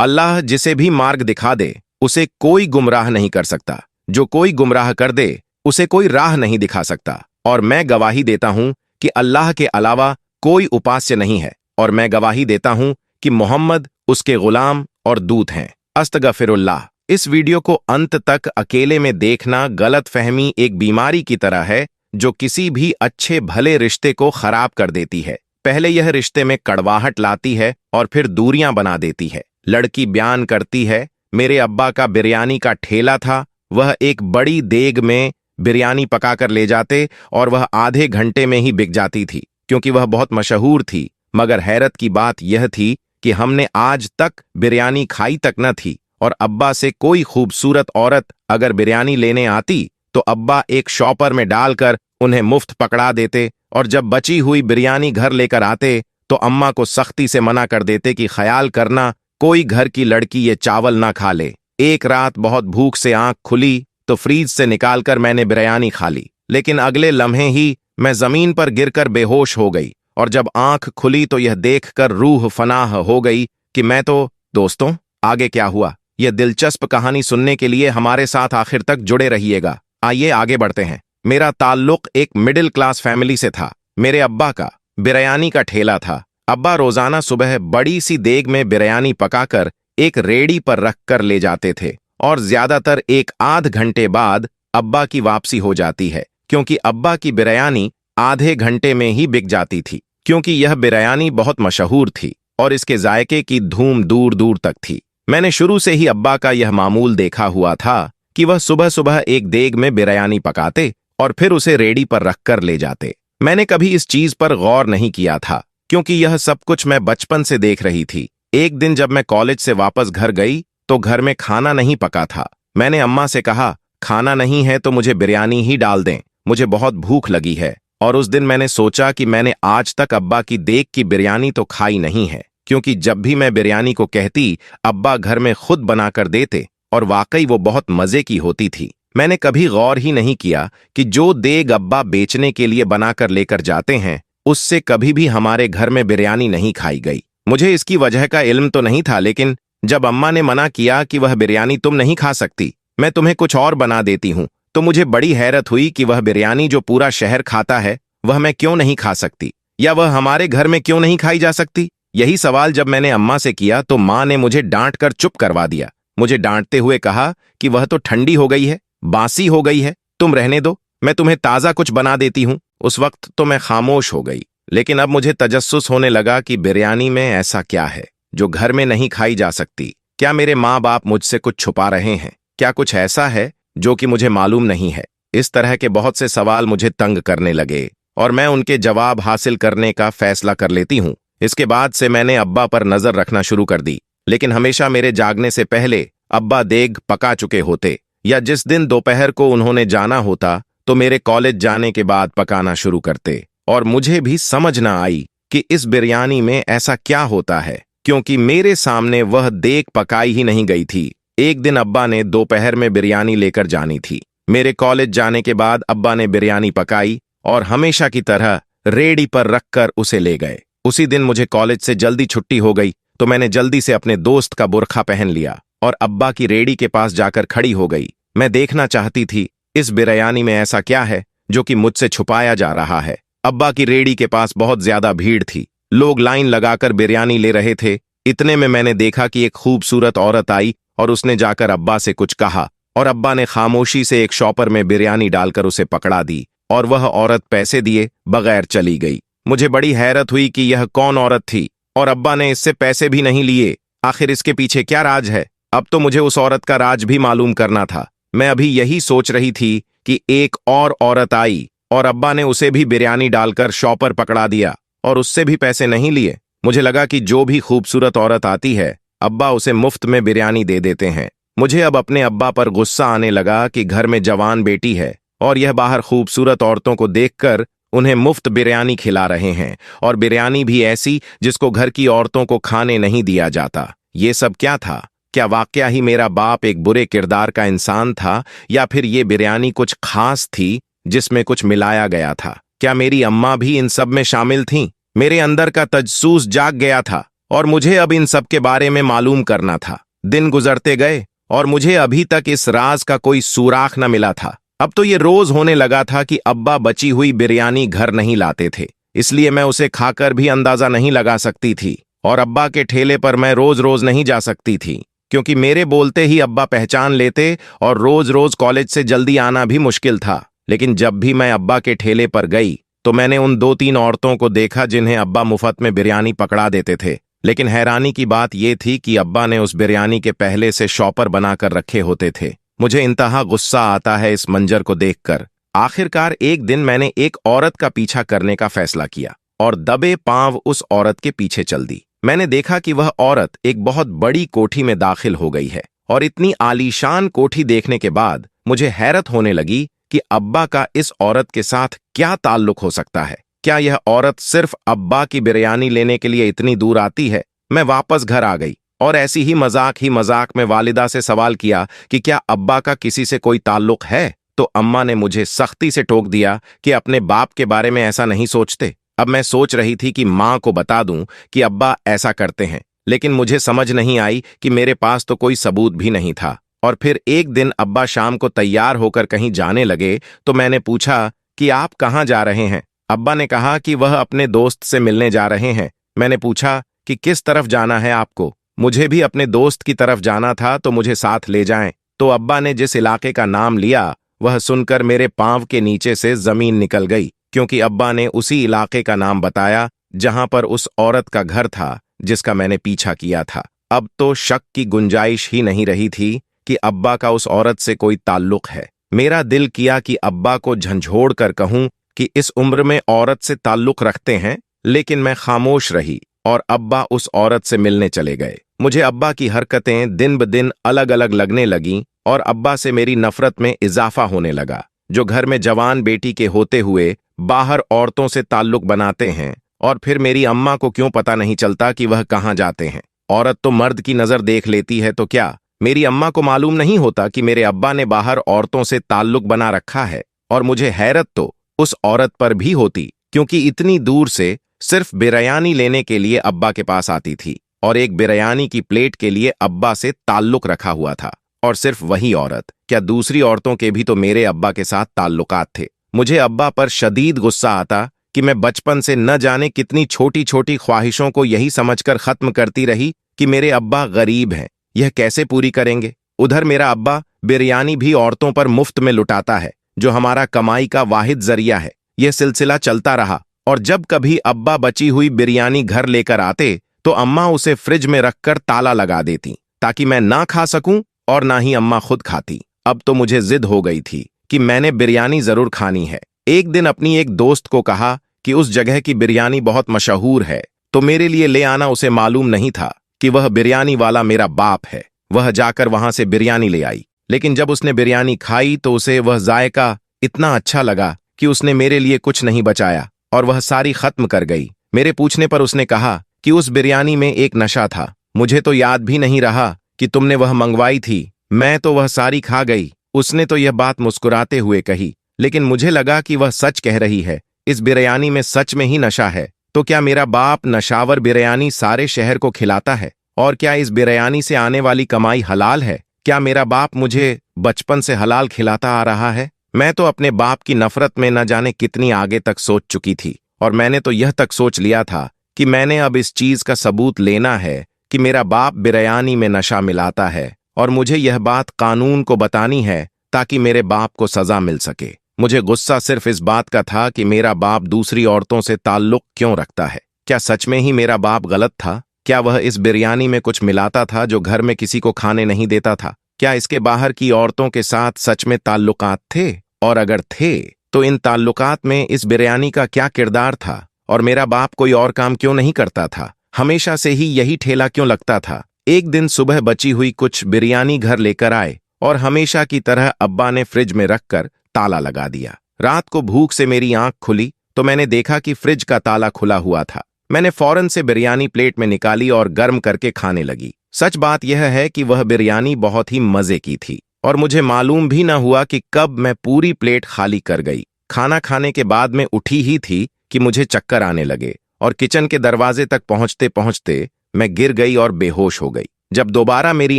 अल्लाह जिसे भी मार्ग दिखा दे उसे कोई गुमराह नहीं कर सकता। जो कोई गुमराह कर दे उसे कोई राह नहीं दिखा सकता। और मैं गवाही देता हूं कि अल्लाह के अलावा कोई उपास्य नहीं है, और मैं गवाही देता हूं कि मोहम्मद उसके गुलाम और दूत हैं। अस्तगफिरुल्लाह। इस वीडियो को अंत तक अकेले में देखना गलतफहमी एक बीमारी की तरह है जो किसी भी अच्छे भले रिश्ते को खराब कर देती है। पहले यह रिश्ते में कड़वाहट लाती है और फिर दूरियां बना देती है। लड़की बयान करती है, मेरे अब्बा का बिरयानी का ठेला था, वह एक बड़ी देग में बिरयानी पकाकर ले जाते और वह आधे घंटे में ही बिक जाती थी क्योंकि वह बहुत मशहूर थी। मगर हैरत की बात यह थी कि हमने आज तक बिरयानी खाई तक न थी, और अब्बा से कोई खूबसूरत औरत अगर बिरयानी लेने आती तो अब्बा एक शॉपर में डालकर उन्हें मुफ्त पकड़ा देते, और जब बची हुई बिरयानी घर लेकर आते तो अम्मा को सख्ती से मना कर देते कि ख्याल करना कोई घर की लड़की ये चावल ना खा ले। एक रात बहुत भूख से आंख खुली तो फ्रीज से निकालकर मैंने बिरयानी खा ली, लेकिन अगले लम्हे ही मैं जमीन पर गिरकर बेहोश हो गई, और जब आंख खुली तो यह देखकर रूह फनाह हो गई कि मैं तो। दोस्तों, आगे क्या हुआ, यह दिलचस्प कहानी सुनने के लिए हमारे साथ आखिर तक जुड़े रहिएगा। आइए आगे बढ़ते हैं। मेरा ताल्लुक एक मिडिल क्लास फैमिली से था। मेरे अब्बा का बिरयानी का ठेला था। अब्बा रोजाना सुबह बड़ी सी देग में बिरयानी पकाकर एक रेडी पर रख कर ले जाते थे, और ज्यादातर एक आध घंटे बाद अब्बा की वापसी हो जाती है, क्योंकि अब्बा की बिरयानी आधे घंटे में ही बिक जाती थी, क्योंकि यह बिरयानी बहुत मशहूर थी और इसके जायके की धूम दूर दूर तक थी। मैंने शुरू से ही अब्बा का यह मामूल देखा हुआ था कि वह सुबह सुबह एक देग में बिरयानी पकाते और फिर उसे रेडी पर रखकर ले जाते। मैंने कभी इस चीज पर गौर नहीं किया था, क्योंकि यह सब कुछ मैं बचपन से देख रही थी। एक दिन जब मैं कॉलेज से वापस घर गई तो घर में खाना नहीं पका था। मैंने अम्मा से कहा, खाना नहीं है तो मुझे बिरयानी ही डाल दें, मुझे बहुत भूख लगी है। और उस दिन मैंने सोचा कि मैंने आज तक अब्बा की देग की बिरयानी तो खाई नहीं है, क्योंकि जब भी मैं बिरयानी को कहती अब्बा घर में खुद बनाकर देते, और वाकई वो बहुत मजे की होती थी। मैंने कभी गौर ही नहीं किया कि जो देग अब्बा बेचने के लिए बनाकर लेकर जाते हैं उससे कभी भी हमारे घर में बिरयानी नहीं खाई गई। मुझे इसकी वजह का इल्म तो नहीं था, लेकिन जब अम्मा ने मना किया कि वह बिरयानी तुम नहीं खा सकती, मैं तुम्हें कुछ और बना देती हूं, तो मुझे बड़ी हैरत हुई कि वह बिरयानी जो पूरा शहर खाता है वह मैं क्यों नहीं खा सकती, या वह हमारे घर में क्यों नहीं खाई जा सकती। यही सवाल जब मैंने अम्मा से किया तो माँ ने मुझे डांट कर चुप करवा दिया। मुझे डांटते हुए कहा कि वह तो ठंडी हो गई है, बासी हो गई है, तुम रहने दो, मैं तुम्हें ताज़ा कुछ बना देती हूँ। उस वक्त तो मैं खामोश हो गई, लेकिन अब मुझे तजस्सुस होने लगा कि बिरयानी में ऐसा क्या है जो घर में नहीं खाई जा सकती। क्या मेरे माँ बाप मुझसे कुछ छुपा रहे हैं? क्या कुछ ऐसा है जो कि मुझे मालूम नहीं है? इस तरह के बहुत से सवाल मुझे तंग करने लगे और मैं उनके जवाब हासिल करने का फैसला कर लेती हूँ। इसके बाद से मैंने अब्बा पर नजर रखना शुरू कर दी, लेकिन हमेशा मेरे जागने से पहले अब्बा देग पका चुके होते, या जिस दिन दोपहर को उन्होंने जाना होता तो मेरे कॉलेज जाने के बाद पकाना शुरू करते। और मुझे भी समझ ना आई कि इस बिरयानी में ऐसा क्या होता है, क्योंकि मेरे सामने वह देग पकाई ही नहीं गई थी। एक दिन अब्बा ने दोपहर में बिरयानी लेकर जानी थी। मेरे कॉलेज जाने के बाद अब्बा ने बिरयानी पकाई और हमेशा की तरह रेडी पर रखकर उसे ले गए। उसी दिन मुझे कॉलेज से जल्दी छुट्टी हो गई तो मैंने जल्दी से अपने दोस्त का बुर्खा पहन लिया और अब्बा की रेडी के पास जाकर खड़ी हो गई। मैं देखना चाहती थी इस बिरयानी में ऐसा क्या है जो कि मुझसे छुपाया जा रहा है। अब्बा की रेडी के पास बहुत ज्यादा भीड़ थी, लोग लाइन लगाकर बिरयानी ले रहे थे। इतने में मैंने देखा कि एक खूबसूरत औरत आई और उसने जाकर अब्बा से कुछ कहा, और अब्बा ने खामोशी से एक शॉपर में बिरयानी डालकर उसे पकड़ा दी, और वह औरत पैसे दिए बगैर चली गई। मुझे बड़ी हैरत हुई कि यह कौन औरत थी, और अब्बा ने इससे पैसे भी नहीं लिए। आखिर इसके पीछे क्या राज है? अब तो मुझे उस औरत का राज भी मालूम करना था। मैं अभी यही सोच रही थी कि एक और औरत आई और अब्बा ने उसे भी बिरयानी डालकर शॉपर पकड़ा दिया और उससे भी पैसे नहीं लिए। मुझे लगा कि जो भी खूबसूरत औरत आती है अब्बा उसे मुफ्त में बिरयानी दे देते हैं। मुझे अब अपने अब्बा पर गुस्सा आने लगा कि घर में जवान बेटी है और यह बाहर खूबसूरत औरतों को देखकर उन्हें मुफ्त बिरयानी खिला रहे हैं, और बिरयानी भी ऐसी जिसको घर की औरतों को खाने नहीं दिया जाता। ये सब क्या था? क्या वाकया ही मेरा बाप एक बुरे किरदार का इंसान था, या फिर ये बिरयानी कुछ खास थी जिसमें कुछ मिलाया गया था? क्या मेरी अम्मा भी इन सब में शामिल थीं? मेरे अंदर का तजसूस जाग गया था और मुझे अब इन सब के बारे में मालूम करना था। दिन गुजरते गए और मुझे अभी तक इस राज का कोई सुराख न मिला था। अब तो ये रोज होने लगा था कि अब्बा बची हुई बिरयानी घर नहीं लाते थे, इसलिए मैं उसे खाकर भी अंदाजा नहीं लगा सकती थी। और अब्बा के ठेले पर मैं रोज रोज नहीं जा सकती थी, क्योंकि मेरे बोलते ही अब्बा पहचान लेते और रोज रोज कॉलेज से जल्दी आना भी मुश्किल था। लेकिन जब भी मैं अब्बा के ठेले पर गई तो मैंने उन 2-3 औरतों को देखा जिन्हें अब्बा मुफ्त में बिरयानी पकड़ा देते थे। लेकिन हैरानी की बात यह थी कि अब्बा ने उस बिरयानी के पहले से शॉपर बनाकर रखे होते थे। मुझे इंतहा गुस्सा आता है इस मंजर को देखकर। आखिरकार एक दिन मैंने एक औरत का पीछा करने का फैसला किया और दबे पांव उस औरत के पीछे चल दी। मैंने देखा कि वह औरत एक बहुत बड़ी कोठी में दाखिल हो गई है, और इतनी आलीशान कोठी देखने के बाद मुझे हैरत होने लगी कि अब्बा का इस औरत के साथ क्या ताल्लुक हो सकता है। क्या यह औरत सिर्फ अब्बा की बिरयानी लेने के लिए इतनी दूर आती है? मैं वापस घर आ गई और ऐसी ही मजाक में वालिदा से सवाल किया कि क्या अब्बा का किसी से कोई ताल्लुक है? तो अम्मा ने मुझे सख्ती से टोक दिया कि अपने बाप के बारे में ऐसा नहीं सोचते। अब मैं सोच रही थी कि माँ को बता दूं कि अब्बा ऐसा करते हैं, लेकिन मुझे समझ नहीं आई कि मेरे पास तो कोई सबूत भी नहीं था। और फिर एक दिन अब्बा शाम को तैयार होकर कहीं जाने लगे तो मैंने पूछा कि आप कहाँ जा रहे हैं? अब्बा ने कहा कि वह अपने दोस्त से मिलने जा रहे हैं। मैंने पूछा कि किस तरफ जाना है आपको? मुझे भी अपने दोस्त की तरफ जाना था, तो मुझे साथ ले जाएं। तो अब्बा ने जिस इलाके का नाम लिया वह सुनकर मेरे पांव के नीचे से जमीन निकल गई, क्योंकि अब्बा ने उसी इलाके का नाम बताया जहां पर उस औरत का घर था जिसका मैंने पीछा किया था। अब तो शक की गुंजाइश ही नहीं रही थी कि अब्बा का उस औरत से कोई ताल्लुक है। मेरा दिल किया कि अब्बा को झंझोड़ कर कहूं कि इस उम्र में औरत से ताल्लुक रखते हैं, लेकिन मैं खामोश रही और अब्बा उस औरत से मिलने चले गए। मुझे अब्बा की हरकतें दिन ब दिन अलग अलग लगने लगीं और अब्बा से मेरी नफरत में इजाफा होने लगा, जो घर में जवान बेटी के होते हुए बाहर औरतों से ताल्लुक बनाते हैं। और फिर मेरी अम्मा को क्यों पता नहीं चलता कि वह कहाँ जाते हैं? औरत तो मर्द की नजर देख लेती है, तो क्या मेरी अम्मा को मालूम नहीं होता कि मेरे अब्बा ने बाहर औरतों से ताल्लुक बना रखा है? और मुझे हैरत तो उस औरत पर भी होती, क्योंकि इतनी दूर से सिर्फ बिरयानी लेने के लिए अब्बा के पास आती थी और एक बिरयानी की प्लेट के लिए अब्बा से ताल्लुक रखा हुआ था। और सिर्फ वही औरत, क्या दूसरी औरतों के भी तो मेरे अब्बा के साथ ताल्लुकात थे? मुझे अब्बा पर शदीद गुस्सा आता कि मैं बचपन से न जाने कितनी छोटी छोटी ख्वाहिशों को यही समझकर खत्म करती रही कि मेरे अब्बा गरीब हैं, यह कैसे पूरी करेंगे। उधर मेरा अब्बा बिरयानी भी औरतों पर मुफ्त में लुटाता है, जो हमारा कमाई का वाहिद जरिया है। यह सिलसिला चलता रहा और जब कभी अब्बा बची हुई बिरयानी घर लेकर आते तो अम्मा उसे फ्रिज में रखकर ताला लगा देती, ताकि मैं ना खा सकूं और ना ही अम्मा खुद खाती। अब तो मुझे जिद हो गई थी कि मैंने बिरयानी जरूर खानी है। एक दिन अपनी एक दोस्त को कहा कि उस जगह की बिरयानी बहुत मशहूर है, तो मेरे लिए ले आना। उसे मालूम नहीं था कि वह बिरयानी वाला मेरा बाप है। वह जाकर वहां से बिरयानी ले आई, लेकिन जब उसने बिरयानी खाई तो उसे वह जायका इतना अच्छा लगा कि उसने मेरे लिए कुछ नहीं बचाया और वह सारी खत्म कर गई। मेरे पूछने पर उसने कहा कि उस बिरयानी में एक नशा था। मुझे तो याद भी नहीं रहा कि तुमने वह मंगवाई थी, मैं तो वह सारी खा गई। उसने तो यह बात मुस्कुराते हुए कही, लेकिन मुझे लगा कि वह सच कह रही है। इस बिरयानी में सच में ही नशा है। तो क्या मेरा बाप नशावर बिरयानी सारे शहर को खिलाता है? और क्या इस बिरयानी से आने वाली कमाई हलाल है? क्या मेरा बाप मुझे बचपन से हलाल खिलाता आ रहा है? मैं तो अपने बाप की नफरत में न जाने कितनी आगे तक सोच चुकी थी, और मैंने तो यह तक सोच लिया था कि मैंने अब इस चीज का सबूत लेना है कि मेरा बाप बिरयानी में नशा मिलाता है, और मुझे यह बात कानून को बतानी है ताकि मेरे बाप को सजा मिल सके। मुझे गुस्सा सिर्फ इस बात का था कि मेरा बाप दूसरी औरतों से ताल्लुक क्यों रखता है। क्या सच में ही मेरा बाप गलत था? क्या वह इस बिरयानी में कुछ मिलाता था जो घर में किसी को खाने नहीं देता था? क्या इसके बाहर की औरतों के साथ सच में ताल्लुकात थे? और अगर थे तो इन ताल्लुकात में इस बिरयानी का क्या किरदार था? और मेरा बाप कोई और काम क्यों नहीं करता था? हमेशा से ही यही ठेला क्यों लगता था? एक दिन सुबह बची हुई कुछ बिरयानी घर लेकर आए और हमेशा की तरह अब्बा ने फ्रिज में रखकर ताला लगा दिया। रात को भूख से मेरी आंख खुली तो मैंने देखा कि फ्रिज का ताला खुला हुआ था। मैंने फौरन से बिरयानी प्लेट में निकाली और गर्म करके खाने लगी। सच बात यह है कि वह बिरयानी बहुत ही मजे की थी और मुझे मालूम भी न हुआ कि कब मैं पूरी प्लेट खाली कर गई। खाना खाने के बाद मैं उठी ही थी कि मुझे चक्कर आने लगे और किचन के दरवाजे तक पहुंचते पहुंचते मैं गिर गई और बेहोश हो गई। जब दोबारा मेरी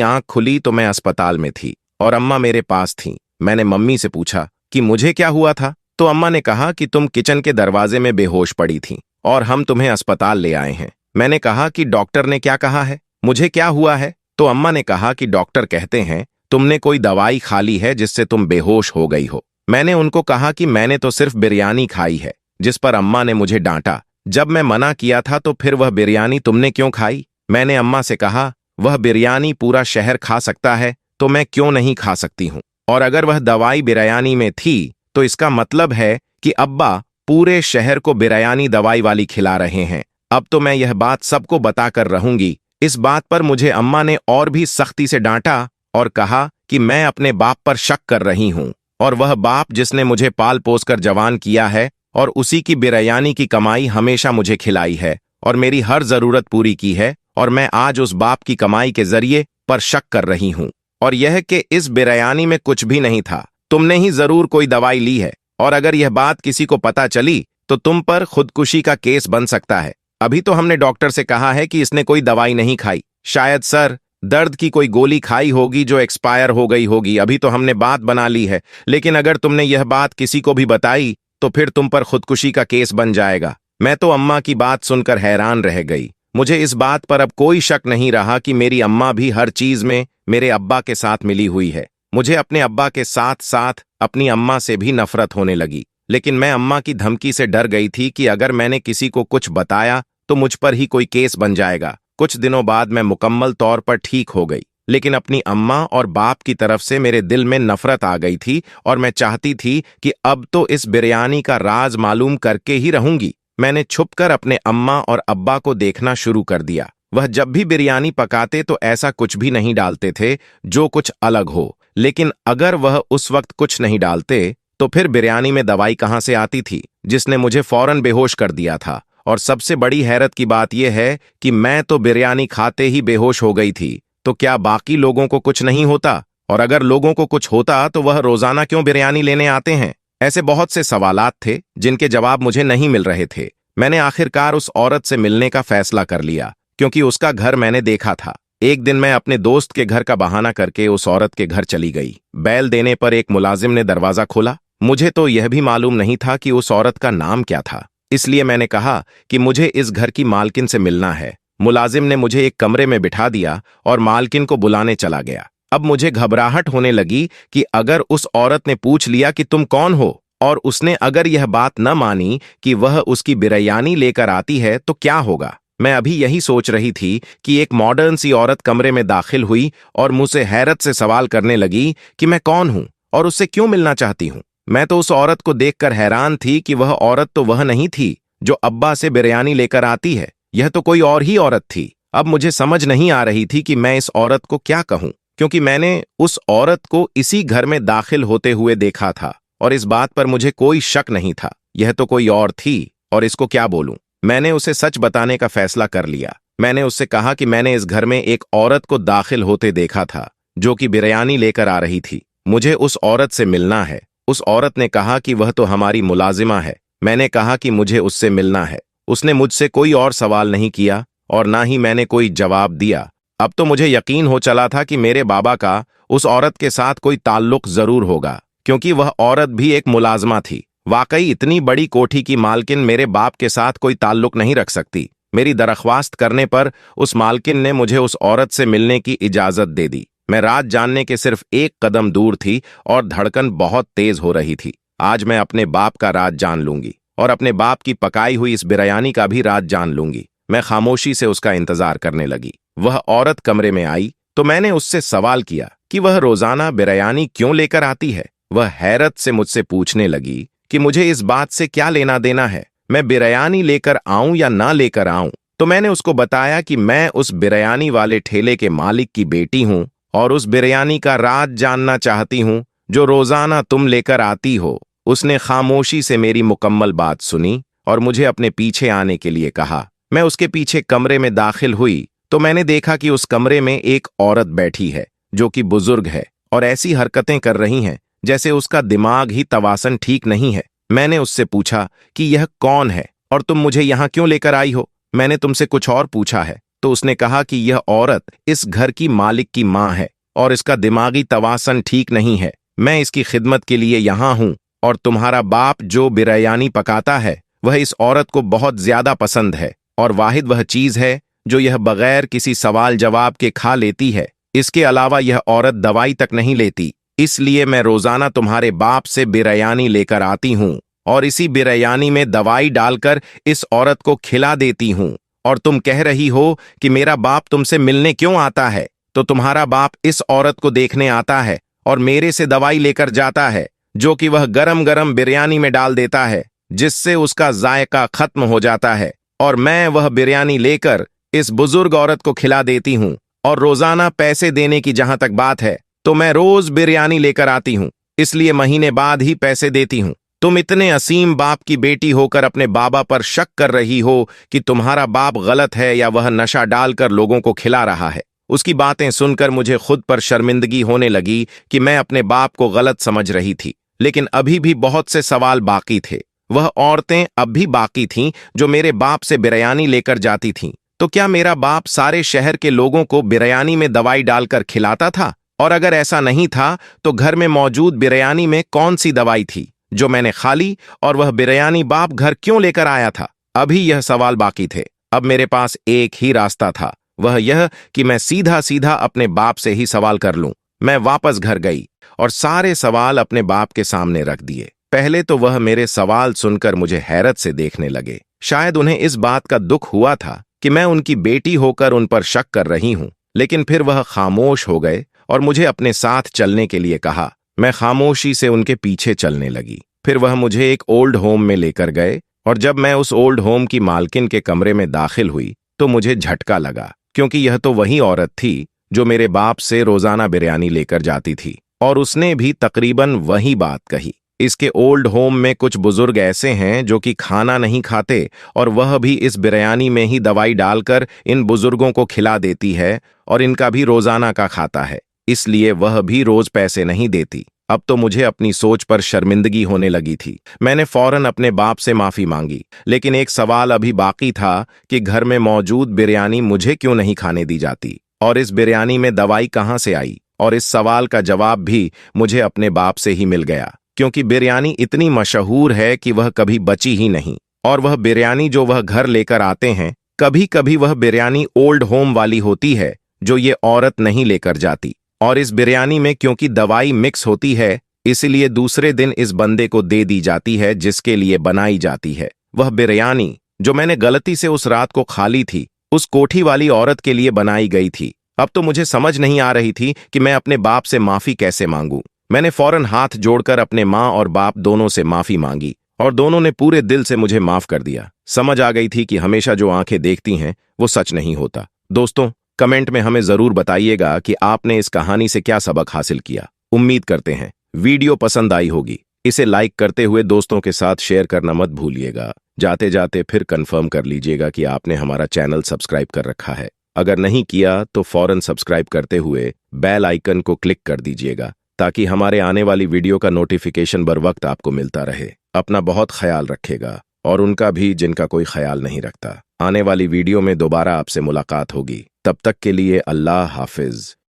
आंख खुली तो मैं अस्पताल में थी और अम्मा मेरे पास थी। मैंने मम्मी से पूछा कि मुझे क्या हुआ था, तो अम्मा ने कहा कि तुम किचन के दरवाजे में बेहोश पड़ी थीं और हम तुम्हें अस्पताल ले आए हैं। मैंने कहा कि डॉक्टर ने क्या कहा है, मुझे क्या हुआ है? तो अम्मा ने कहा कि डॉक्टर कहते हैं तुमने कोई दवाई खा ली है जिससे तुम बेहोश हो गई हो। मैंने उनको कहा कि मैंने तो सिर्फ बिरयानी खाई है, जिस पर अम्मा ने मुझे डांटा। जब मैं मना किया था तो फिर वह बिरयानी तुमने क्यों खाई? मैंने अम्मा से कहा वह बिरयानी पूरा शहर खा सकता है तो मैं क्यों नहीं खा सकती हूँ, और अगर वह दवाई बिरयानी में थी तो इसका मतलब है कि अब्बा पूरे शहर को बिरयानी दवाई वाली खिला रहे हैं। अब तो मैं यह बात सबको बताकर रहूंगी। इस बात पर मुझे अम्मा ने और भी सख्ती से डांटा और कहा कि मैं अपने बाप पर शक कर रही हूँ, और वह बाप जिसने मुझे पाल पोस कर जवान किया है और उसी की बिरयानी की कमाई हमेशा मुझे खिलाई है और मेरी हर जरूरत पूरी की है, और मैं आज उस बाप की कमाई के जरिए पर शक कर रही हूँ, और यह कि इस बिरयानी में कुछ भी नहीं था। तुमने ही जरूर कोई दवाई ली है, और अगर यह बात किसी को पता चली तो तुम पर खुदकुशी का केस बन सकता है। अभी तो हमने डॉक्टर से कहा है कि इसने कोई दवाई नहीं खाई। शायद सर दर्द की कोई गोली खाई होगी जो एक्सपायर हो गई होगी। अभी तो हमने बात बना ली है, लेकिन अगर तुमने यह बात किसी को भी बताई तो फिर तुम पर खुदकुशी का केस बन जाएगा। मैं तो अम्मा की बात सुनकर हैरान रह गई। मुझे इस बात पर अब कोई शक नहीं रहा कि मेरी अम्मा भी हर चीज में मेरे अब्बा के साथ मिली हुई है। मुझे अपने अब्बा के साथ साथ अपनी अम्मा से भी नफरत होने लगी, लेकिन मैं अम्मा की धमकी से डर गई थी कि अगर मैंने किसी को कुछ बताया तो मुझ पर ही कोई केस बन जाएगा। कुछ दिनों बाद मैं मुकम्मल तौर पर ठीक हो गई, लेकिन अपनी अम्मा और बाप की तरफ से मेरे दिल में नफरत आ गई थी और मैं चाहती थी कि अब तो इस बिरयानी का राज मालूम करके ही रहूंगी। मैंने छुपकर अपने अम्मा और अब्बा को देखना शुरू कर दिया। वह जब भी बिरयानी पकाते तो ऐसा कुछ भी नहीं डालते थे जो कुछ अलग हो, लेकिन अगर वह उस वक्त कुछ नहीं डालते तो फिर बिरयानी में दवाई कहां से आती थी जिसने मुझे फौरन बेहोश कर दिया था। और सबसे बड़ी हैरत की बात यह है कि मैं तो बिरयानी खाते ही बेहोश हो गई थी, तो क्या बाकी लोगों को कुछ नहीं होता? और अगर लोगों को कुछ होता तो वह रोजाना क्यों बिरयानी लेने आते हैं? ऐसे बहुत से सवालात थे जिनके जवाब मुझे नहीं मिल रहे थे। मैंने आखिरकार उस औरत से मिलने का फैसला कर लिया, क्योंकि उसका घर मैंने देखा था। एक दिन मैं अपने दोस्त के घर का बहाना करके उस औरत के घर चली गई। बैल देने पर एक मुलाजिम ने दरवाजा खोला। मुझे तो यह भी मालूम नहीं था कि उस औरत का नाम क्या था, इसलिए मैंने कहा कि मुझे इस घर की मालकिन से मिलना है। मुलाजिम ने मुझे एक कमरे में बिठा दिया और मालकिन को बुलाने चला गया। अब मुझे घबराहट होने लगी कि अगर उस औरत ने पूछ लिया कि तुम कौन हो, और उसने अगर यह बात न मानी कि वह उसकी बिरयानी लेकर आती है तो क्या होगा। मैं अभी यही सोच रही थी कि एक मॉडर्न सी औरत कमरे में दाखिल हुई और मुझसे हैरत से सवाल करने लगी कि मैं कौन हूं और उससे क्यों मिलना चाहती हूं। मैं तो उस औरत को देखकर हैरान थी कि वह औरत तो वह नहीं थी जो अब्बा से बिरयानी लेकर आती है, यह तो कोई और ही औरत थी। अब मुझे समझ नहीं आ रही थी कि मैं इस औरत को क्या कहूं, क्योंकि मैंने उस औरत को इसी घर में दाखिल होते हुए देखा था और इस बात पर मुझे कोई शक नहीं था। यह तो कोई और थी और इसको क्या बोलूं। मैंने उसे सच बताने का फैसला कर लिया। मैंने उससे कहा कि मैंने इस घर में एक औरत को दाखिल होते देखा था जो कि बिरयानी लेकर आ रही थी। मुझे उस औरत से मिलना है। उस औरत ने कहा कि वह तो हमारी मुलाजिमा है। मैंने कहा कि मुझे उससे मिलना है। उसने मुझसे कोई और सवाल नहीं किया और ना ही मैंने कोई जवाब दिया। अब तो मुझे यकीन हो चला था कि मेरे बाबा का उस औरत के साथ कोई ताल्लुक जरूर होगा, क्योंकि वह औरत भी एक मुलाजमा थी। वाकई इतनी बड़ी कोठी की मालकिन मेरे बाप के साथ कोई ताल्लुक नहीं रख सकती। मेरी दरख्वास्त करने पर उस मालकिन ने मुझे उस औरत से मिलने की इजाजत दे दी। मैं राज जानने के सिर्फ एक कदम दूर थी और धड़कन बहुत तेज हो रही थी। आज मैं अपने बाप का राज जान लूंगी और अपने बाप की पकाई हुई इस बिरयानी का भी राज जान लूंगी। मैं खामोशी से उसका इंतजार करने लगी। वह औरत कमरे में आई तो मैंने उससे सवाल किया कि वह रोजाना बिरयानी क्यों लेकर आती है। वह हैरत से मुझसे पूछने लगी कि मुझे इस बात से क्या लेना देना है, मैं बिरयानी लेकर आऊं या ना लेकर आऊं। तो मैंने उसको बताया कि मैं उस बिरयानी वाले ठेले के मालिक की बेटी हूं और उस बिरयानी का राज जानना चाहती हूं जो रोजाना तुम लेकर आती हो। उसने खामोशी से मेरी मुकम्मल बात सुनी और मुझे अपने पीछे आने के लिए कहा। मैं उसके पीछे कमरे में दाखिल हुई तो मैंने देखा कि उस कमरे में एक औरत बैठी है जो कि बुजुर्ग है और ऐसी हरकतें कर रही हैं जैसे उसका दिमाग ही तवासन ठीक नहीं है। मैंने उससे पूछा कि यह कौन है और तुम मुझे यहां क्यों लेकर आई हो। मैंने तुमसे कुछ और पूछा है। तो उसने कहा कि यह औरत इस घर की मालिक की माँ है और इसका दिमागी तवासन ठीक नहीं है। मैं इसकी खिदमत के लिए यहाँ हूँ और तुम्हारा बाप जो बिरयानी पकाता है वह इस औरत को बहुत ज्यादा पसंद है और वाहिद वह चीज है जो यह बगैर किसी सवाल जवाब के खा लेती है। इसके अलावा यह औरत दवाई तक नहीं लेती, इसलिए मैं रोजाना तुम्हारे बाप से बिरयानी लेकर आती हूँ और इसी बिरयानी में दवाई डालकर इस औरत को खिला देती हूँ। और तुम कह रही हो कि मेरा बाप तुमसे मिलने क्यों आता है, तो तुम्हारा बाप इस औरत को देखने आता है और मेरे से दवाई लेकर जाता है जो कि वह गरम गरम बिरयानी में डाल देता है, जिससे उसका जायका खत्म हो जाता है और मैं वह बिरयानी लेकर इस बुजुर्ग औरत को खिला देती हूँ। और रोजाना पैसे देने की जहां तक बात है तो मैं रोज बिरयानी लेकर आती हूँ, इसलिए महीने बाद ही पैसे देती हूँ। तुम इतने असीम बाप की बेटी होकर अपने बाबा पर शक कर रही हो कि तुम्हारा बाप गलत है या वह नशा डालकर लोगों को खिला रहा है। उसकी बातें सुनकर मुझे खुद पर शर्मिंदगी होने लगी कि मैं अपने बाप को गलत समझ रही थी, लेकिन अभी भी बहुत से सवाल बाकी थे। वह औरतें अब भी बाकी थीं जो मेरे बाप से बिरयानी लेकर जाती थीं। तो क्या मेरा बाप सारे शहर के लोगों को बिरयानी में दवाई डालकर खिलाता था? और अगर ऐसा नहीं था तो घर में मौजूद बिरयानी में कौन सी दवाई थी जो मैंने खा ली, और वह बिरयानी बाप घर क्यों लेकर आया था? अभी यह सवाल बाकी थे। अब मेरे पास एक ही रास्ता था, वह यह कि मैं सीधा सीधा अपने बाप से ही सवाल कर लूं। मैं वापस घर गई और सारे सवाल अपने बाप के सामने रख दिए। पहले तो वह मेरे सवाल सुनकर मुझे हैरत से देखने लगे। शायद उन्हें इस बात का दुख हुआ था कि मैं उनकी बेटी होकर उन पर शक कर रही हूं, लेकिन फिर वह खामोश हो गए और मुझे अपने साथ चलने के लिए कहा। मैं खामोशी से उनके पीछे चलने लगी। फिर वह मुझे एक ओल्ड होम में लेकर गए और जब मैं उस ओल्ड होम की मालकिन के कमरे में दाखिल हुई तो मुझे झटका लगा, क्योंकि यह तो वही औरत थी जो मेरे बाप से रोजाना बिरयानी लेकर जाती थी और उसने भी तकरीबन वही बात कही। इसके ओल्ड होम में कुछ बुजुर्ग ऐसे हैं जो कि खाना नहीं खाते और वह भी इस बिरयानी में ही दवाई डालकर इन बुजुर्गों को खिला देती है और इनका भी रोजाना का खाता है, इसलिए वह भी रोज पैसे नहीं देती। अब तो मुझे अपनी सोच पर शर्मिंदगी होने लगी थी। मैंने फौरन अपने बाप से माफी मांगी, लेकिन एक सवाल अभी बाकी था कि घर में मौजूद बिरयानी मुझे क्यों नहीं खाने दी जाती और इस बिरयानी में दवाई कहाँ से आई। और इस सवाल का जवाब भी मुझे अपने बाप से ही मिल गया, क्योंकि बिरयानी इतनी मशहूर है कि वह कभी बची ही नहीं। और वह बिरयानी जो वह घर लेकर आते हैं, कभी कभी वह बिरयानी ओल्ड होम वाली होती है जो ये औरत नहीं लेकर जाती। और इस बिरयानी में क्योंकि दवाई मिक्स होती है, इसलिए दूसरे दिन इस बंदे को दे दी जाती है जिसके लिए बनाई जाती है। वह बिरयानी जो मैंने गलती से उस रात को खा ली थी, उस कोठी वाली औरत के लिए बनाई गई थी। अब तो मुझे समझ नहीं आ रही थी कि मैं अपने बाप से माफी कैसे मांगूं। मैंने फौरन हाथ जोड़कर अपने माँ और बाप दोनों से माफी मांगी और दोनों ने पूरे दिल से मुझे माफ कर दिया। समझ आ गई थी कि हमेशा जो आंखें देखती हैं वो सच नहीं होता। दोस्तों, कमेंट में हमें जरूर बताइएगा कि आपने इस कहानी से क्या सबक हासिल किया। उम्मीद करते हैं वीडियो पसंद आई होगी। इसे लाइक करते हुए दोस्तों के साथ शेयर करना मत भूलिएगा। जाते जाते फिर कंफर्म कर लीजिएगा कि आपने हमारा चैनल सब्सक्राइब कर रखा है। अगर नहीं किया तो फौरन सब्सक्राइब करते हुए बेल आइकन को क्लिक कर दीजिएगा ताकि हमारे आने वाली वीडियो का नोटिफिकेशन बर वक्त आपको मिलता रहे। अपना बहुत ख्याल रखेगा और उनका भी जिनका कोई ख्याल नहीं रखता। आने वाली वीडियो में दोबारा आपसे मुलाकात होगी। तब तक के लिए अल्लाह हाफिज।